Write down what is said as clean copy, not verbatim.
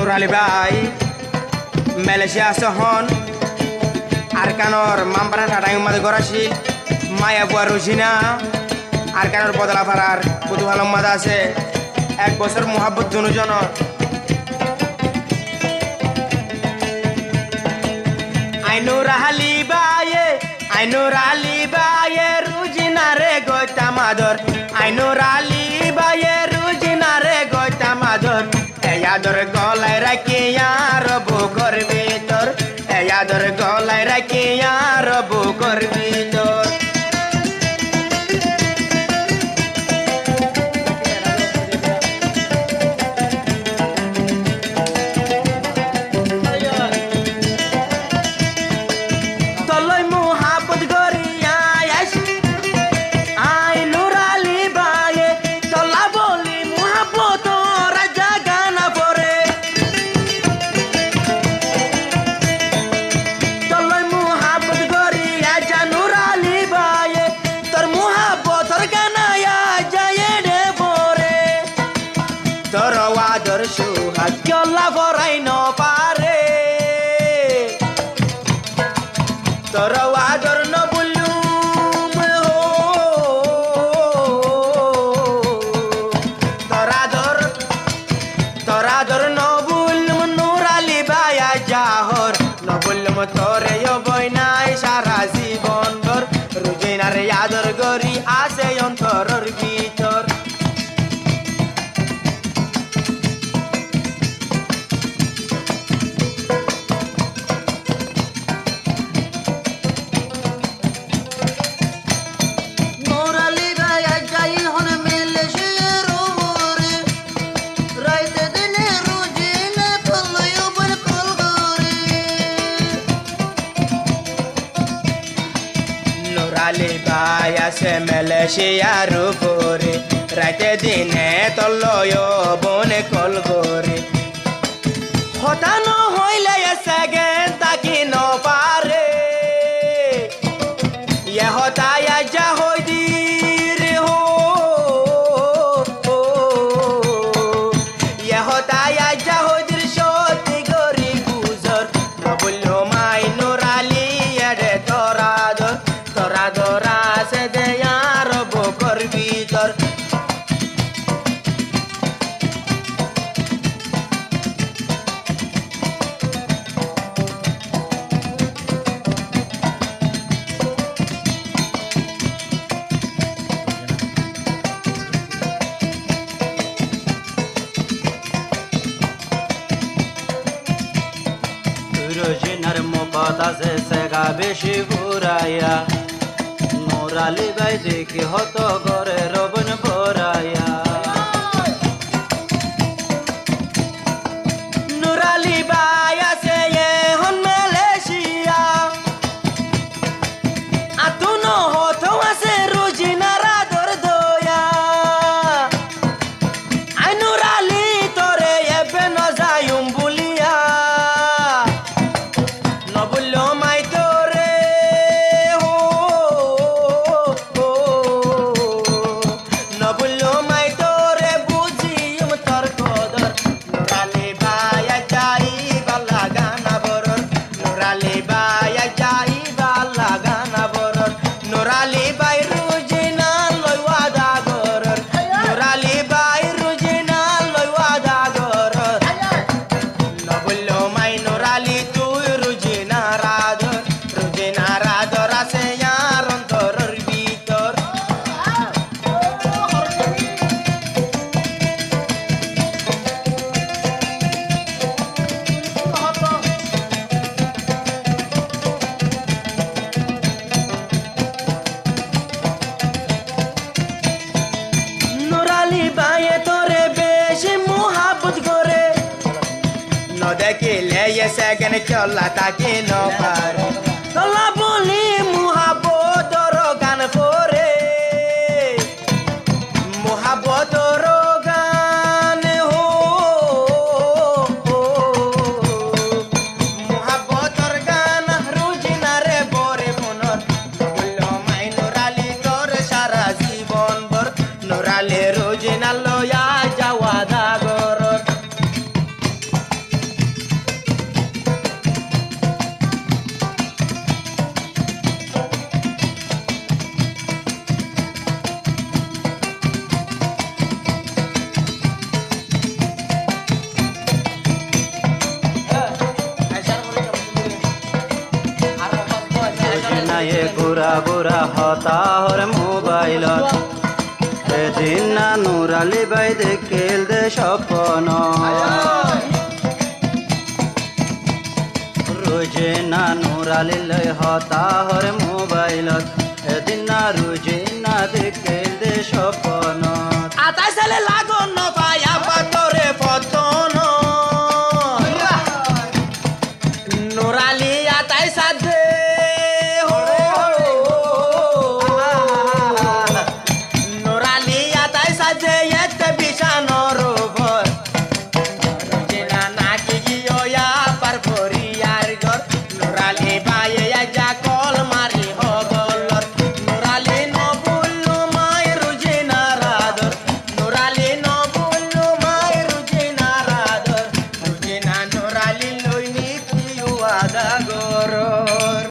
Nurali Bai Malaysia Sohon Arkanor Mampara Tadang Madagorashil Maya Buarujina Arkanor Podala Farar Budu Halam Madase Ek Bosar Muhabbut Dunujonor Nurali Baye Rujina re goita mador Nurali Baye Rujina re goita mador Eyador golai rakiya robu korbitor Eyador golai rakiya robu korbitor Tore yo boy nai shara zibon bor Rujina re yador gori ase yon toror gitor se Malaysia rupore rate dine tollo yo bone kolgore hotano hoile sage takino pare ye hota ya jahodir ho ye hota ya jahodir shoti gori guzar na bollo mai Nurali ade torador toradora se de yaro bokor vitor Rojinar mopata se sega beshi guraya Nurali Bai dekhi hoto gore robon boraya Nurali Bai ase ye hon Malaysia atuno hoto ase Rujina rador doya Ay Nurali tore ye beno zayum bulia no bullo mai tore Second chola taki no pare tola boli muhabot rogan fore muhabot rogan ho muhabot rogan Rujina re bore bonor bollo mai Nurali tor shara zibon bor Nurali Rujina lo ya jawada goror মায়ে গুড়া গুড়া হতাহর মোবাইলত এদিন না Nurali by দেখিল দে স্বপ্ন রোজে না নুরালি লয় হতাহর মোবাইলত এদিন না রোজে না দেখে